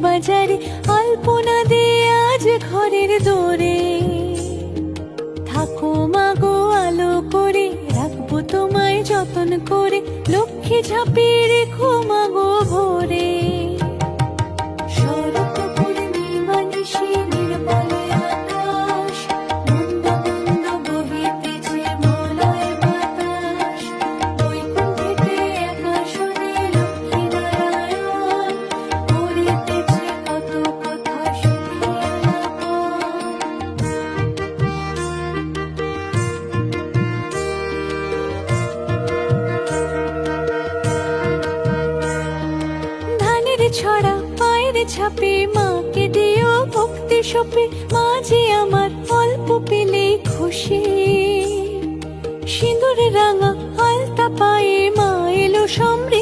বাজারে আলপনা দিয়ে আজ ঘরের দোরে। থাকো মাগো আলো করে, রাখবো তোমায় যতন করে, লক্ষ্মী ঝাঁপিয়ে রেখো মাগো ভোরে। শরৎ পূর্ণিমা নিশি নির্মল আকাশ, মন্দ মন্দ বহিতেছে মলয় বাতাস। বৈকুণ্ঠেতে একা শুনে লক্ষ্মী নারায়ণ, করিতেছে কত কথা সুখী আলাপন। ধানের ছড়া পায়ের ছাপে মাকে দিও ভক্তি সপে, মাঝে আমার অল্প পেলেই খুশি। সিঁদুর রাঙা আলতা পায়ে মা এলো সমৃদ্ধি।